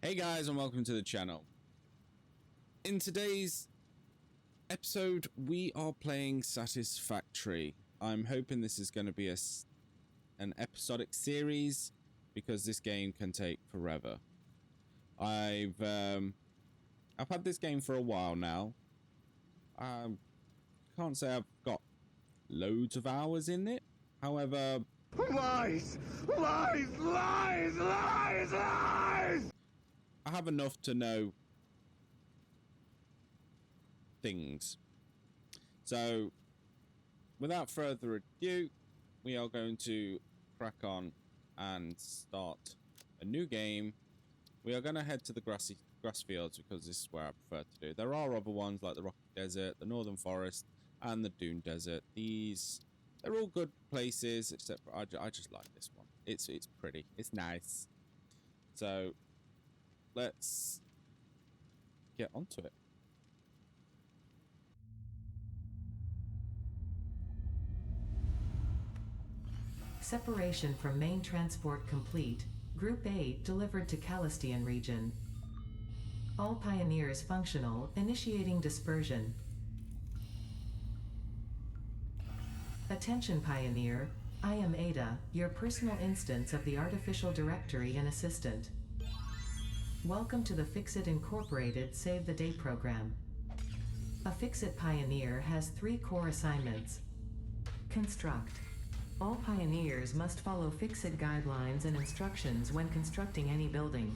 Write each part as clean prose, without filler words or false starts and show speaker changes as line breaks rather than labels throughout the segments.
Hey guys, and welcome to the channel. In today's episode, we are playing Satisfactory. I'm hoping this is going to be an episodic series because this game can take forever. I've had this game for a while now. I can't say I've got loads of hours in it. However,
Lies! Lies! Lies! Lies! Lies!
I have enough to know things. So, without further ado, we are going to crack on and start a new game. We are going to head to the grass fields because this is where I prefer to do. There are other ones like the Rocky Desert, the Northern Forest, and the Dune Desert. They're all good places, except for I just like this one. It's pretty. It's nice. So, let's get onto it.
Separation from main transport complete. Group 8 delivered to Calistian region. All pioneers functional, initiating dispersion. Attention Pioneer, I am Ada, your personal instance of the artificial directory and assistant. Welcome to the Fix-It Incorporated Save the Day program. A Fix-It Pioneer has 3 core assignments. Construct. All pioneers must follow Fix-It guidelines and instructions when constructing any building.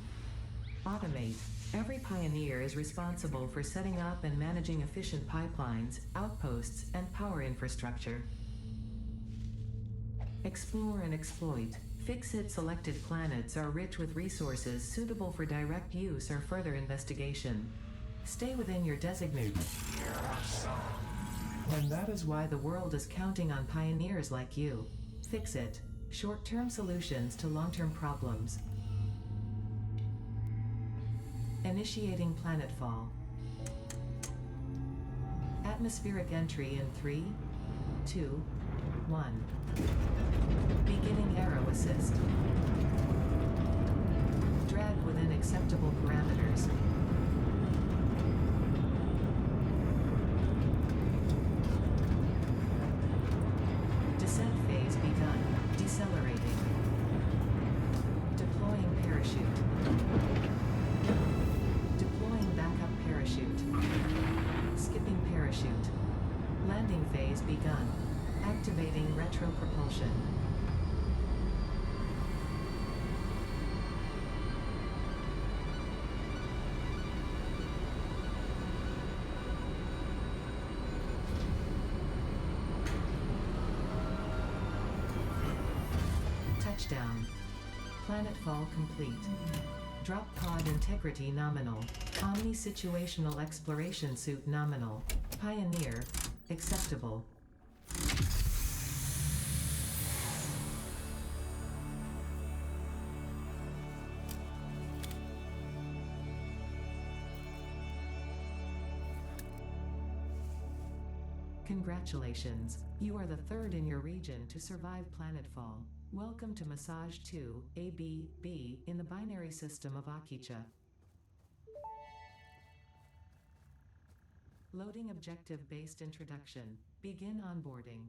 Automate. Every pioneer is responsible for setting up and managing efficient pipelines, outposts, and power infrastructure. Explore and exploit. Fix-It selected planets are rich with resources suitable for direct use or further investigation. Stay within your designated. And that is why the world is counting on pioneers like you. Fix-It. Short-term solutions to long-term problems. Initiating planetfall. Atmospheric entry in 3, 2, 1. Beginning aero assist. Drag within acceptable parameters. Descent phase begun. Decelerating. Deploying parachute. Deploying backup parachute. Skipping parachute. Landing phase begun. Activating retro propulsion. Touchdown. Planetfall complete. Drop pod integrity nominal. Omni-situational exploration suit nominal. Pioneer. Acceptable. Congratulations, you are the 3rd in your region to survive planetfall. Welcome to Massage 2, AB-B, in the binary system of Akicha. Loading objective-based introduction. Begin onboarding.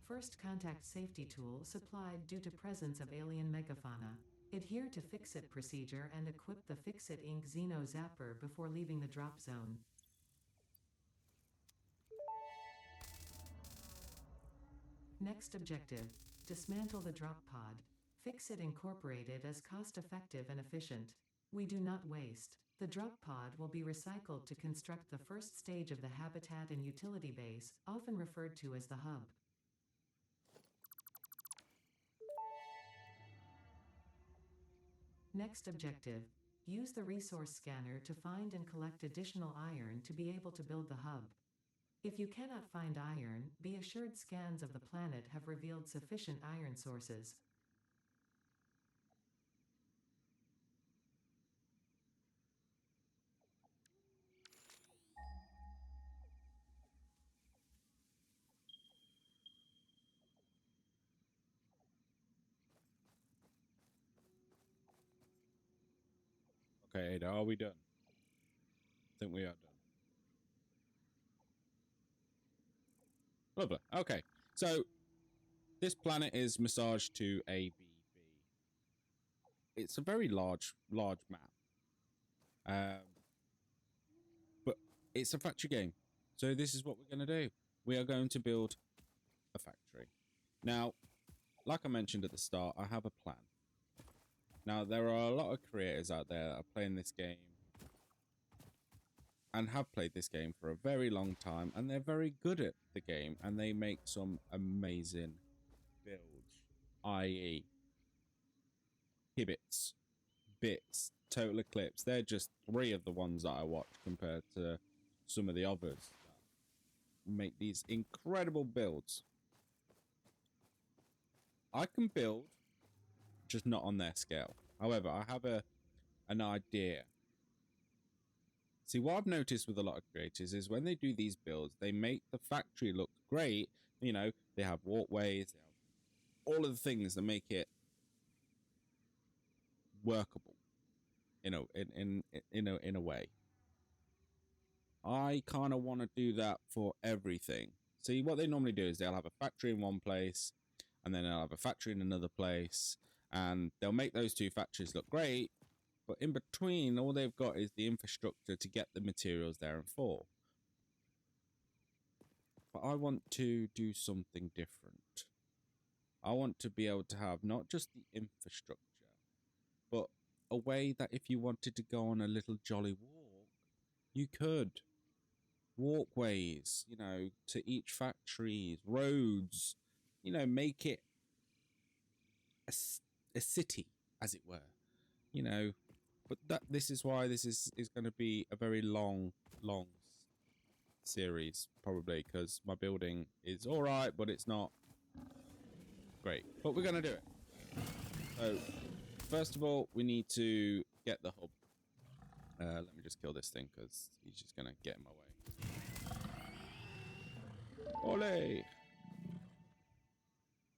First contact safety tool supplied due to presence of alien megafauna. Adhere to Fix-It procedure and equip the Fix-It Inc. Xeno Zapper before leaving the drop zone. Next objective. Dismantle the drop pod. Fix-It Incorporated is cost-effective and efficient. We do not waste. The drop pod will be recycled to construct the first stage of the habitat and utility base, often referred to as the hub. Next objective. Use the resource scanner to find and collect additional iron to be able to build the hub. If you cannot find iron, be assured scans of the planet have revealed sufficient iron sources.
Okay, Ada, are we done? I think we are done. Lovely. Okay, so this planet is massaged to A, B, B. It's a very large map. But it's a factory game. So this is what we're going to do. We are going to build a factory. Now, like I mentioned at the start, I have a plan. Now, there are a lot of creators out there that are playing this game and have played this game for a very long time, and they're very good at the game, and they make some amazing builds, i.e. Hibbits, Bits, Total Eclipse. They're just 3 of the ones that I watch compared to some of the others that make these incredible builds. I can build, just not on their scale. However, I have an idea. See, what I've noticed with a lot of creators is when they do these builds, they make the factory look great. You know, they have walkways, they have all of the things that make it workable. You know, in a way. I kind of want to do that for everything. See, what they normally do is they'll have a factory in one place, and then they'll have a factory in another place, and they'll make those 2 factories look great, but in between, all they've got is the infrastructure to get the materials there and for. But I want to do something different. I want to be able to have not just the infrastructure, but a way that if you wanted to go on a little jolly walk, you could. Walkways, you know, to each factory, roads, you know, make it a city, as it were, you know. But this is why this is going to be a very long series, probably, because my building is all right, but it's not great. But we're going to do it. So, first of all, we need to get the hub. Let me just kill this thing, because he's just going to get in my way. Ole!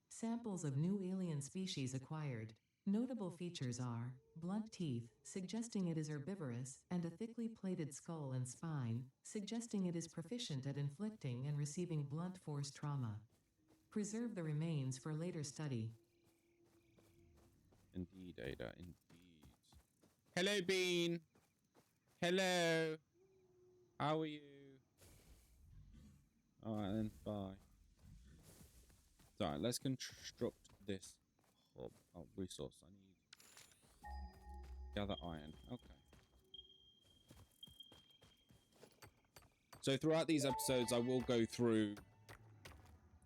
Samples of new alien species acquired. Notable features are blunt teeth, suggesting it is herbivorous, and a thickly plated skull and spine, suggesting it is proficient at inflicting and receiving blunt force trauma. Preserve the remains for later study.
Indeed, Ada, indeed. Hello, Bean. Hello. How are you? Alright then, bye. Alright, let's construct this hub. Oh, resource. I need gather iron. Okay. So throughout these episodes, I will go through...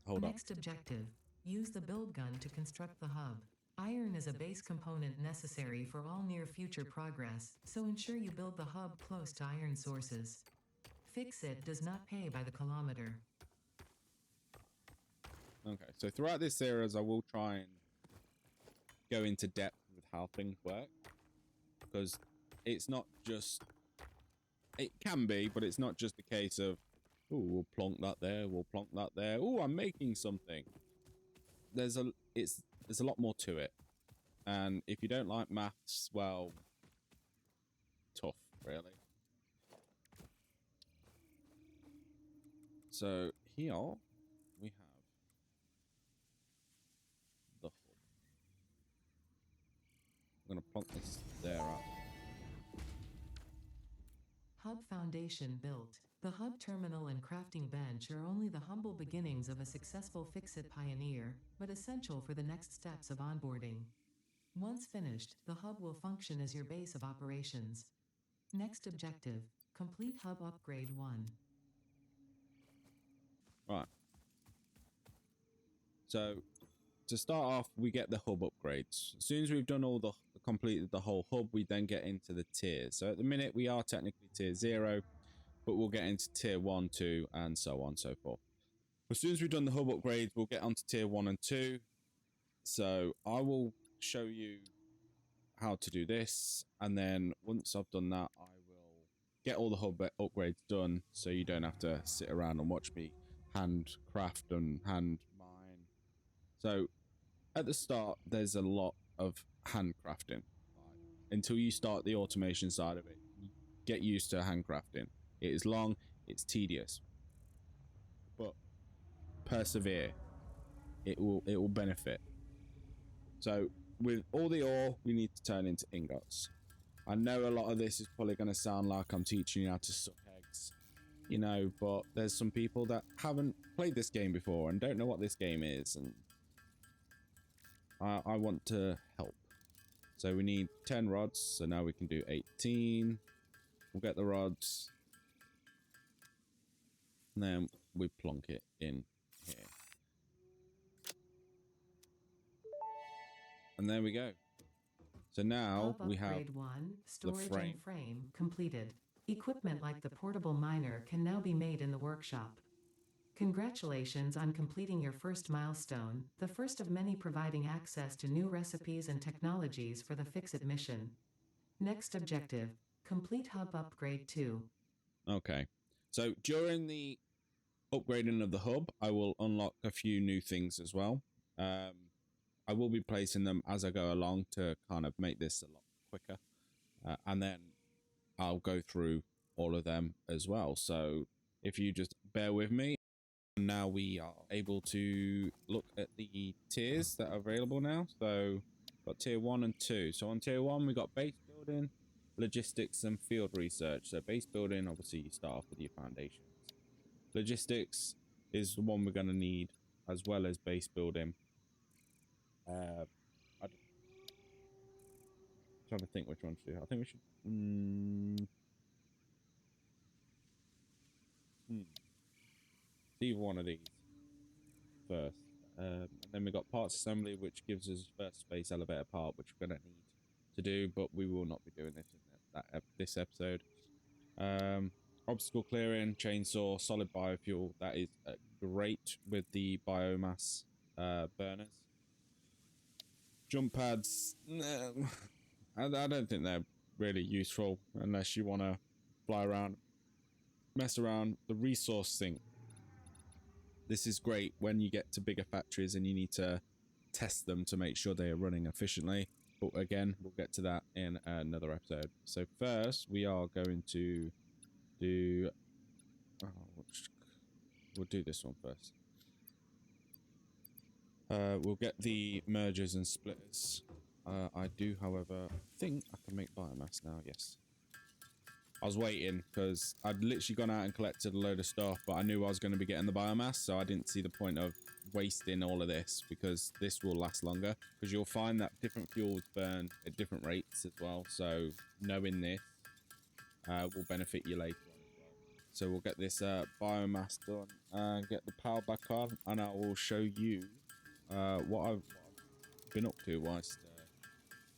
Hold on.
Next objective. Use the build gun to construct the hub. Iron is a base component necessary for all near future progress, so ensure you build the hub close to iron sources. Fix-It does not pay by the kilometer.
Okay, so throughout this series, I will try and go into depth with how things work, because it's not just... It can be, but it's not just a case of, oh, we'll plonk that there, we'll plonk that there. Oh, I'm making something. There's a lot more to it, and if you don't like maths, well, tough, really. So here we have the hub. I'm gonna plonk this there up.
Hub foundation built. The hub terminal and crafting bench are only the humble beginnings of a successful Fix-It pioneer, but essential for the next steps of onboarding. Once finished, the hub will function as your base of operations. Next objective, complete hub upgrade 1.
Right. So to start off, we get the hub upgrades. As soon as we've done all completed the whole hub, we then get into the tiers. So at the minute, we are technically tier 0, but we'll get into tier 1, 2, and so on and so forth. As soon as we've done the hub upgrades, we'll get onto tier 1 and 2. So I will show you how to do this, and then once I've done that, I will get all the hub upgrades done, so you don't have to sit around and watch me hand craft and hand mine. So at the start, there's a lot of handcrafting. until you start the automation side of it, get used to handcrafting. It is long, it's tedious, but persevere. It will benefit. So with all the ore, we need to turn into ingots. I know a lot of this is probably going to sound like I'm teaching you how to suck eggs, you know, but there's some people that haven't played this game before and don't know what this game is, and I want to help. So we need 10 rods, so now we can do 18. We'll get the rods, and then we plonk it in here. And there we go. So now we have
Upgrade 1, storage
frame.
and frame completed. Equipment like the portable miner can now be made in the workshop. Congratulations on completing your first milestone, the first of many providing access to new recipes and technologies for the Fix-It mission. Next objective, complete hub upgrade 2.
Okay. So during the upgrading of the hub, I will unlock a few new things as well. I will be placing them as I go along to kind of make this a lot quicker. And then I'll go through all of them as well. So if you just bear with me. Now we are able to look at the tiers that are available now. So got tier 1 and 2. So on tier 1 we got base building, logistics and field research. So base building, obviously you start off with your foundations. Logistics is the one we're going to need, as well as base building. I'm trying to think which one to do. I think we should either one of these first. And then we got parts assembly, which gives us first space elevator part, which we're going to need to do, but we will not be doing this in this episode. Obstacle clearing, chainsaw, solid biofuel. That is great with the biomass burners. Jump pads, no, I don't think they're really useful unless you want to fly around, mess around. The resource sink. This is great when you get to bigger factories and you need to test them to make sure they are running efficiently. But again, we'll get to that in another episode. So first, we are going to do... we'll do this one first. We'll get the mergers and splitters. I do, however, think I can make biomass now, yes. I was waiting because I'd literally gone out and collected a load of stuff, but I knew I was going to be getting the biomass, so I didn't see the point of wasting all of this, because this will last longer. Because you'll find that different fuels burn at different rates as well, so knowing this will benefit you later on as well. So we'll get this biomass done and get the power back on, and I will show you what I've been up to whilst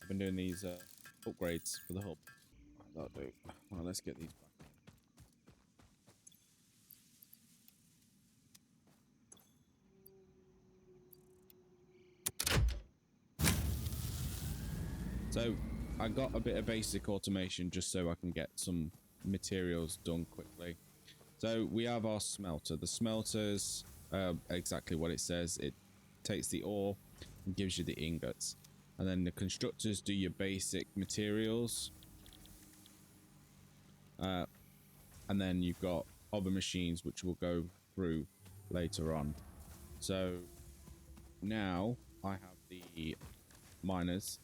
I've been doing these upgrades for the hub. That'll do. Well, let's get these back on. So I got a bit of basic automation just so I can get some materials done quickly. So we have our smelter. The smelter's exactly what it says. It takes the ore and gives you the ingots. And then the constructors do your basic materials. And then you've got other machines which we'll go through later on. So now I have the miners,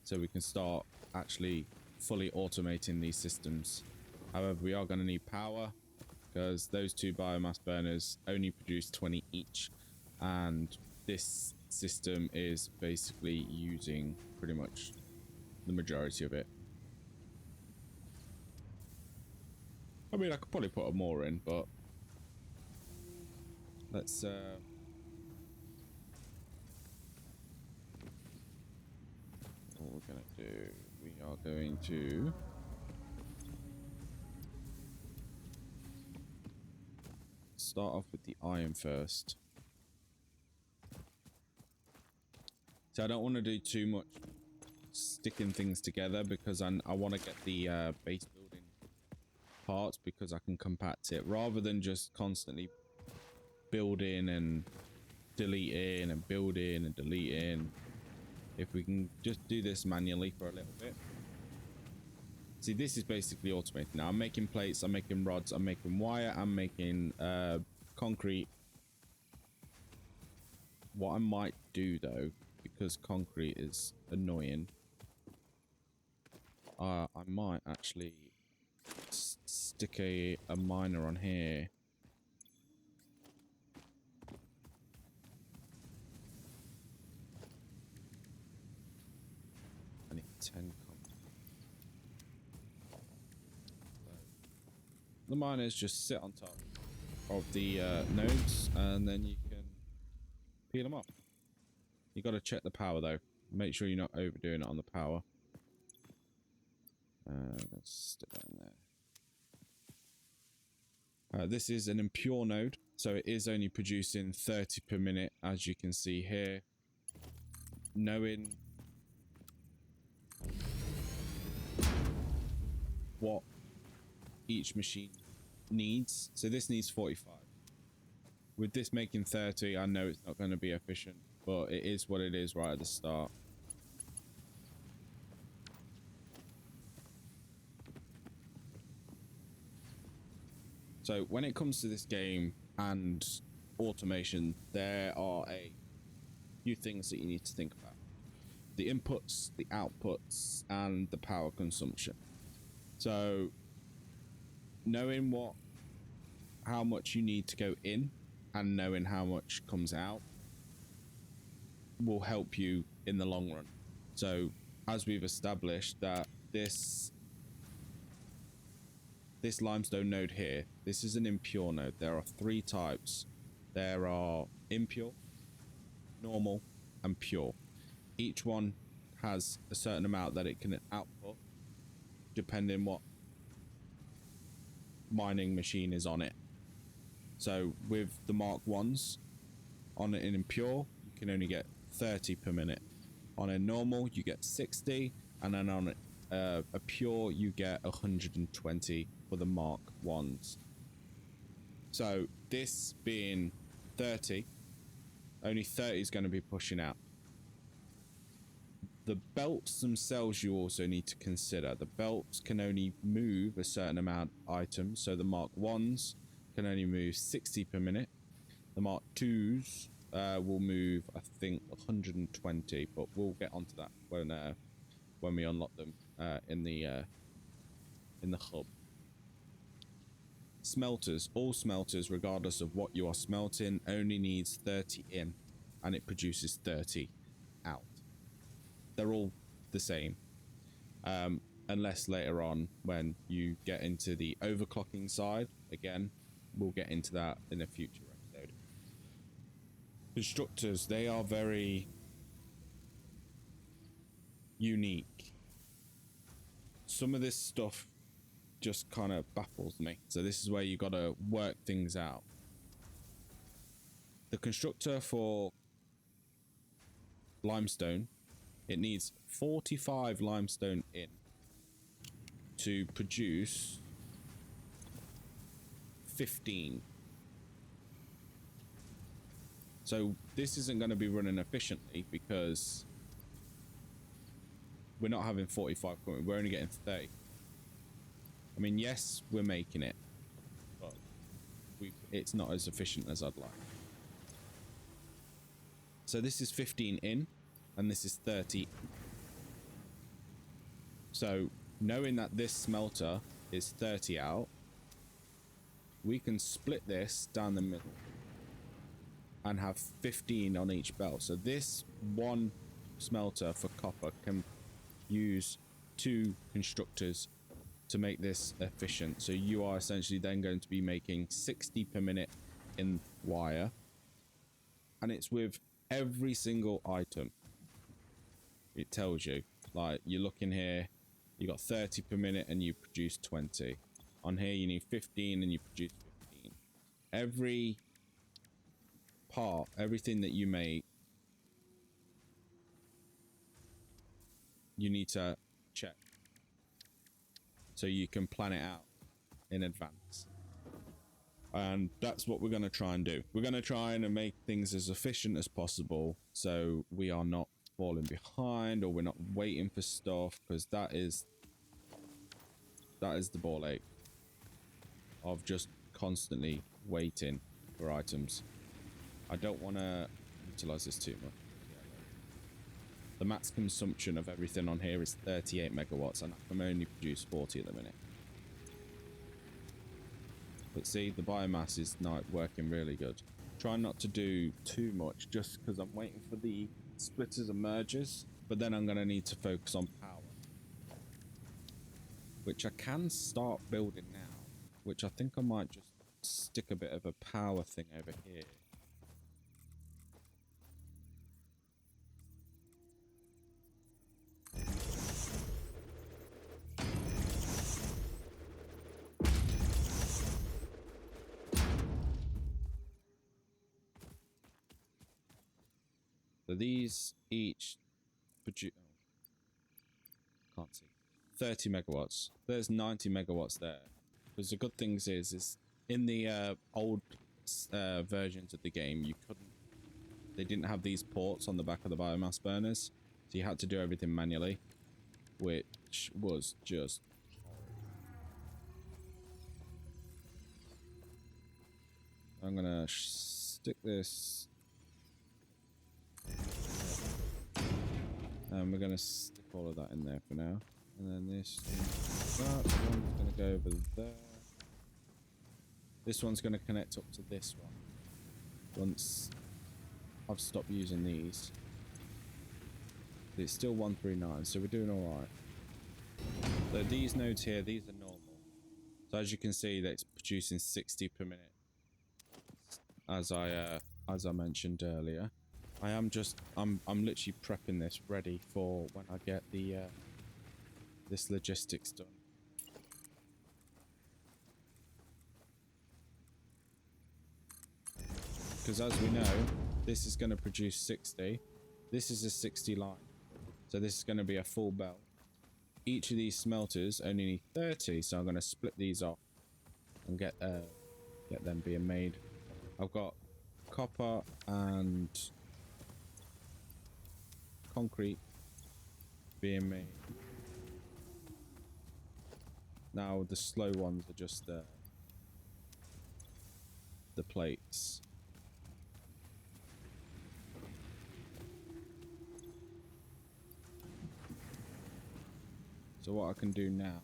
so we can start actually fully automating these systems. However, we are going to need power because those two biomass burners only produce 20 each, and this system is basically using pretty much the majority of it. I mean, I could probably put more in, but let's what we're gonna do, we are going to start off with the iron first. So I don't want to do too much sticking things together because I want to get the base building parts, because I can compact it rather than just constantly building and deleting and building and deleting. If we can just do this manually for a little bit. See, this is basically automated now. I'm making plates, I'm making rods, I'm making wire, I'm making concrete. What I might do though, because concrete is annoying, I might actually stick a miner on here. I need 10 concrete. The miners just sit on top of the nodes, and then you can peel them off. You got to check the power though. Make sure you're not overdoing it on the power. Let's stick that in there. This is an impure node, so it is only producing 30 per minute, as you can see here. Knowing what each machine needs, so this needs 45. With this making 30, I know it's not going to be efficient, but it is what it is right at the start. So when it comes to this game and automation, there are a few things that you need to think about. The inputs, the outputs, and the power consumption. So knowing how much you need to go in and knowing how much comes out will help you in the long run. So as we've established that this limestone node here, this is an impure node. There are 3 types. There are impure, normal, and pure. Each one has a certain amount that it can output depending what mining machine is on it. So with the Mark 1s on an impure, you can only get 30 per minute. On a normal, you get 60, and then on a pure, you get 120 for the Mark 1s. So this being 30, only 30 is going to be pushing out. The belts themselves you also need to consider. The belts can only move a certain amount of items, so the Mark 1s can only move 60 per minute. The Mark 2s will move, I think, 120, but we'll get onto that when we unlock them in the hub. Smelters, all smelters, regardless of what you are smelting, only needs 30 in, and it produces 30 out. They're all the same, unless later on when you get into the overclocking side. Again, we'll get into that in a future episode. Constructors, they are very unique. Some of this stuff just kind of baffles me, so this is where you got to work things out. The constructor for limestone, it needs 45 limestone in to produce 15. So this isn't going to be running efficiently because we're not having 45 coming. We're only getting 30. I mean, yes, we're making it, but it's not as efficient as I'd like. So this is 15 in, and this is 30. So knowing that this smelter is 30 out, we can split this down the middle and have 15 on each belt. So this one smelter for copper can use 2 constructors to make this efficient. So you are essentially then going to be making 60 per minute in wire, and it's with every single item. It tells you, like, you look in here, you got 30 per minute and you produce 20. On here you need 15 and you produce 15. Every part, everything that you make, you need to check so you can plan it out in advance. And that's what we're going to try and do. We're going to try and make things as efficient as possible so we are not falling behind, or we're not waiting for stuff, because that is the ball ache of just constantly waiting for items. I don't want to utilize this too much. The max consumption of everything on here is 38 megawatts, and I can only produce 40 at the minute. But see, the biomass is not working really good. Try not to do too much, just because I'm waiting for the splitters and mergers. But then I'm going to need to focus on power, which I can start building now, which I think I might just stick a bit of a power thing over here. So these each produce, can't see, 30 megawatts. There's 90 megawatts there. Because the good things is in the old versions of the game, they didn't have these ports on the back of the biomass burners, so you had to do everything manually, which was just horrid. I'm gonna stick this. And we're going to stick all of that in there for now. And then this one's going to go over there. This one's going to connect up to this one. Once I've stopped using these. It's still 139, so we're doing alright. So these nodes here, these are normal. So as you can see, that's producing 60 per minute. As I mentioned earlier. I'm literally prepping this ready for when I get the this logistics done. Because as we know, this is going to produce 60. This is a 60 line. So this is going to be a full belt. Each of these smelters only need 30, so I'm going to split these off and get them being made. I've got copper and concrete being made. Now the slow ones are just the plates. So what I can do now,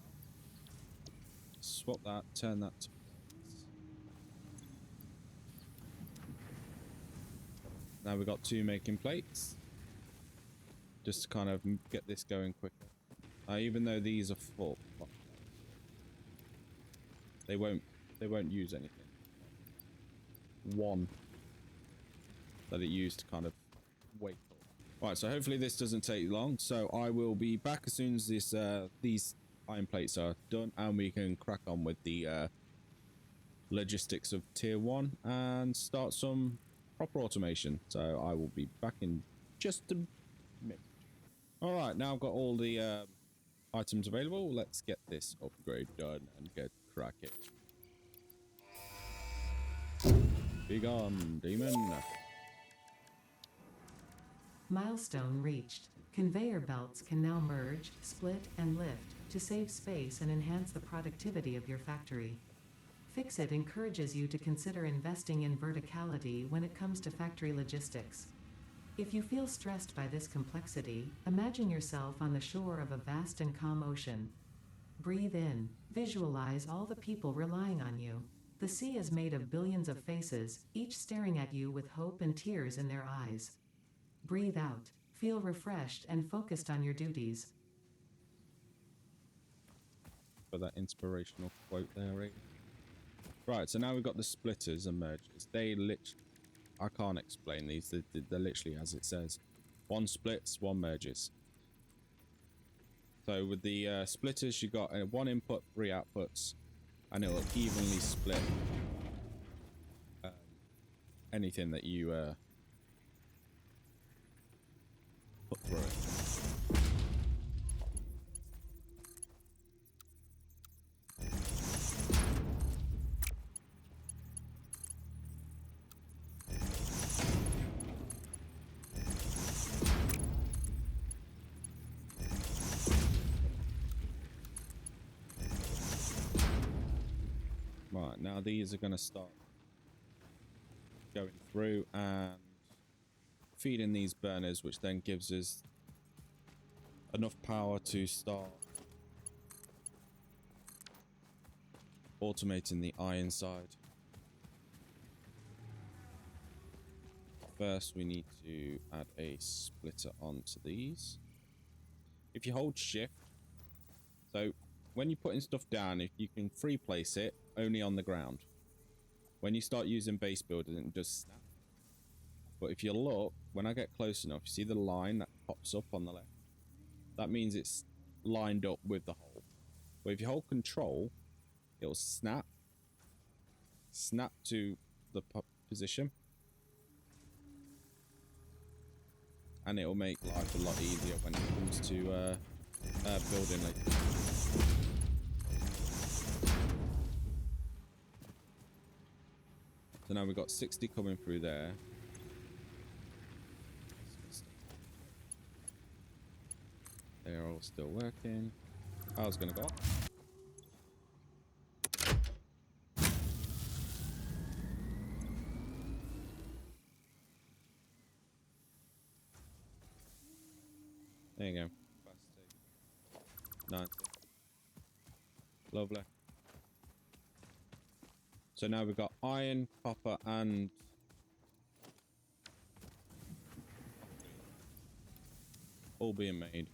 swap that, turn that to plates. Now we've got two making plates. Just to kind of get this going quicker. Even though these are full, they won't use anything. One that it used to kind of wait for. Right, so hopefully this doesn't take long. So I will be back as soon as these iron plates are done, and we can crack on with the logistics of tier 1 and start some proper automation. So I will be back in just a minute. Alright, now I've got all the items available. Let's get this upgrade done and get cracking. Be gone, demon.
Milestone reached. Conveyor belts can now merge, split, and lift to save space and enhance the productivity of your factory. Fixit encourages you to consider investing in verticality when it comes to factory logistics. If you feel stressed by this complexity, imagine yourself on the shore of a vast and calm ocean. Breathe in, visualize all the people relying on you. The sea is made of billions of faces, each staring at you with hope and tears in their eyes. Breathe out, feel refreshed and focused on your duties.
For that inspirational quote there, right? Right, so now we've got the splitters and mergers. They literally, I can't explain these. They're literally as it says. One splits, one merges. So with the splitters, you got one input, three outputs, and it will evenly split anything that you put through it. Right, now these are going to start going through and feeding these burners, which then gives us enough power to start automating the iron side. First, we need to add a splitter onto these. If you hold shift, so when you're putting stuff down, if you can free place it only on the ground. When you start using base builders, it just snap. But if you look, when I get close enough, you see the line that pops up on the left? That means it's lined up with the hole. But if you hold control, it'll snap to the position. And it'll make life a lot easier when it comes to building it. So now we've got 60 coming through there. They are all still working. Power's gonna go off. There you go. 90. Lovely. So now we've got iron, copper, and all being made,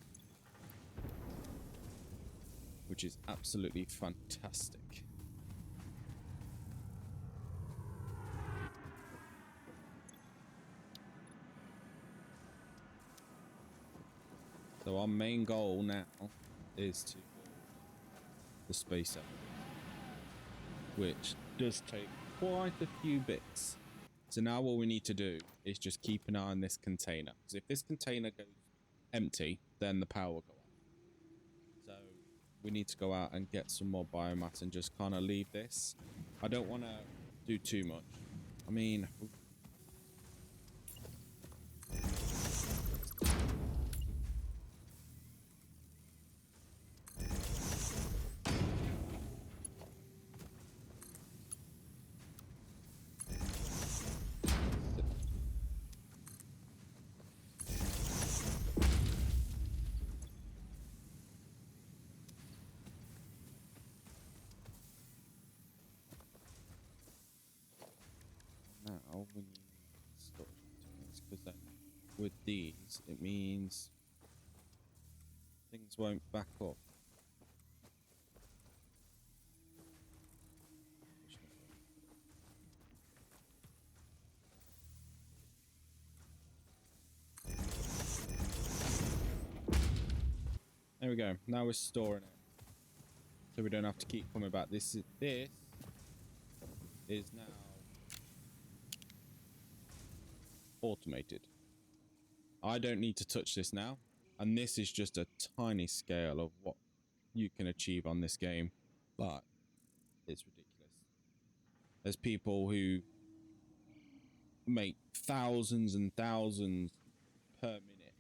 which is absolutely fantastic. So our main goal now is to build the space up, which does take quite a few bits. So now what we need to do is just keep an eye on this container, because if this container goes empty, then the power will go off. So we need to go out and get some more biomass and just kind of leave this. I don't want to do too much. I mean, now we need storage containers, because then with these it means things won't back up. There we go. Now we're storing it, so we don't have to keep coming back. This is now automated. I don't need to touch this now, and this is just a tiny scale of what you can achieve on this game, but it's ridiculous. There's people who make thousands and thousands per minute,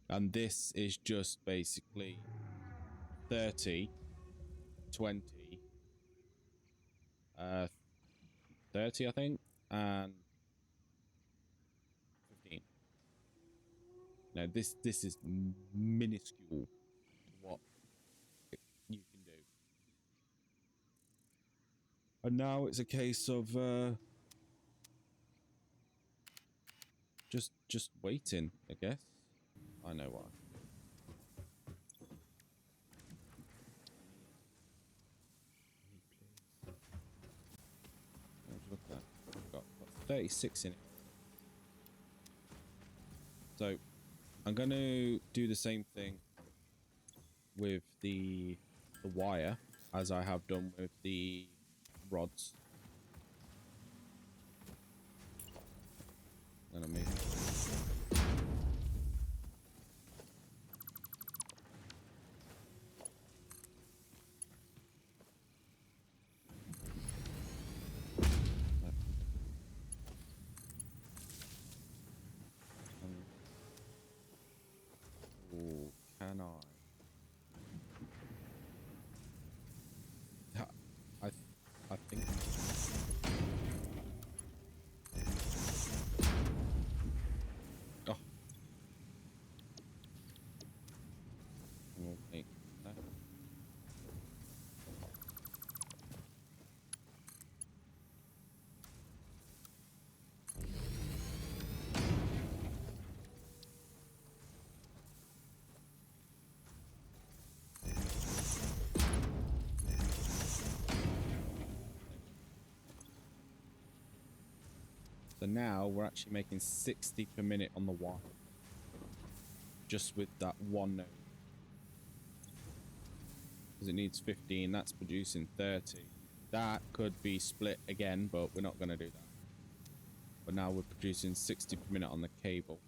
and this is just basically 30, 20, 30 I think, and 15. Now this is minuscule to what you can do. And now it's a case of just waiting, I guess. I know why. Look at that. I've got 36 in it. So I'm going to do the same thing with the wire as I have done with the rods. I'm going to move. Oh, can I? now we're actually making 60 per minute on the one. Just with that one node. Because it needs 15, that's producing 30. That could be split again, but we're not going to do that. But now we're producing 60 per minute on the cable,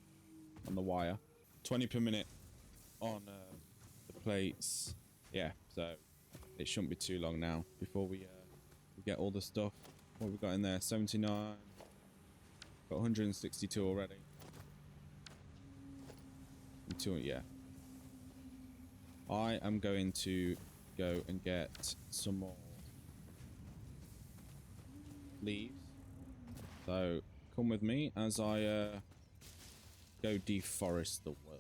on the wire. 20 per minute on the plates. Yeah, so it shouldn't be too long now before we get all the stuff. What we got in there? 79. Got 162 already. Yeah. I am going to go and get some more leaves. So come with me as I go deforest the world.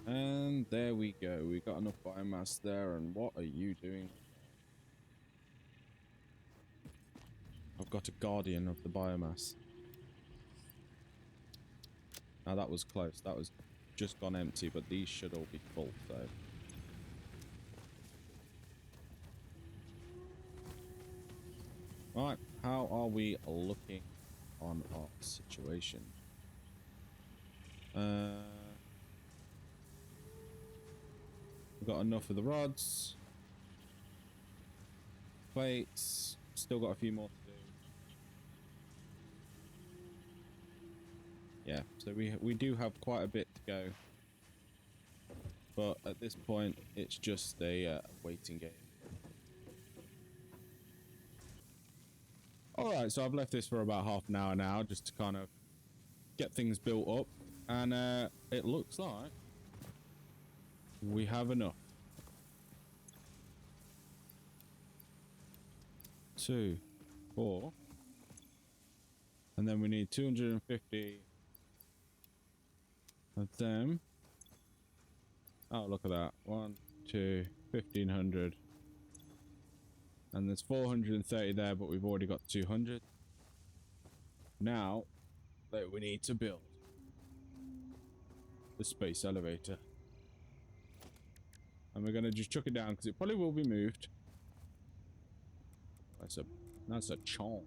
And there we go. We got enough biomass there. And what are you doing? I've got a guardian of the biomass. Now that was close. That was just gone empty, but these should all be full, so. Right, how are we looking on our situation? We've got enough of the rods. Plates. Still got a few more to do. Yeah, so we do have quite a bit to go. But at this point, it's just a waiting game. Alright, so I've left this for about half an hour now, just to kind of get things built up. And it looks like we have enough. 2, 4. And then we need 250 of them. Oh, look at that. 1, 2, 1,500. And there's 430 there, but we've already got 200. Now, that we need to build the space elevator. And we're going to just chuck it down, because it probably will be moved. That's a chonk.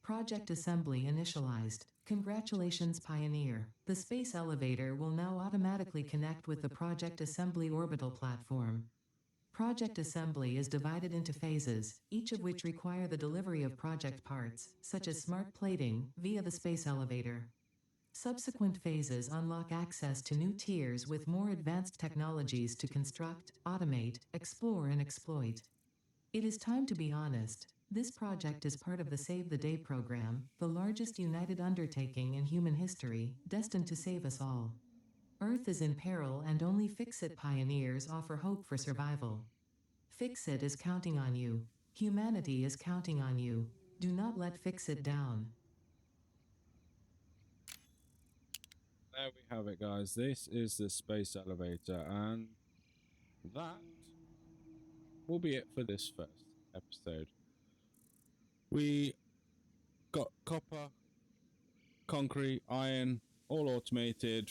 Project assembly initialized. Congratulations, Pioneer. The space elevator will now automatically connect with the Project Assembly orbital platform. Project assembly is divided into phases, each of which require the delivery of project parts, such as smart plating, via the space elevator. Subsequent phases unlock access to new tiers with more advanced technologies to construct, automate, explore, and exploit. It is time to be honest. This project is part of the Save the Day program, the largest united undertaking in human history, destined to save us all. Earth is in peril and only Fix-It pioneers offer hope for survival. Fix-It is counting on you. Humanity is counting on you. Do not let Fix-It down.
There we have it, guys. This is the space elevator, and that will be it for this first episode. We got copper, concrete, iron, all automated,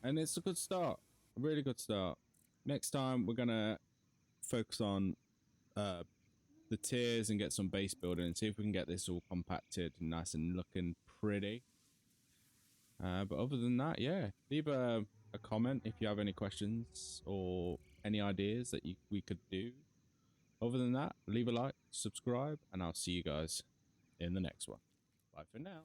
and it's a good start, a really good start. Next time we're gonna focus on the tiers and get some base building and see if we can get this all compacted and nice and looking pretty. But other than that, yeah, leave a comment if you have any questions or any ideas that we could do. Other than that, leave a like, subscribe, and I'll see you guys in the next one. Bye for now.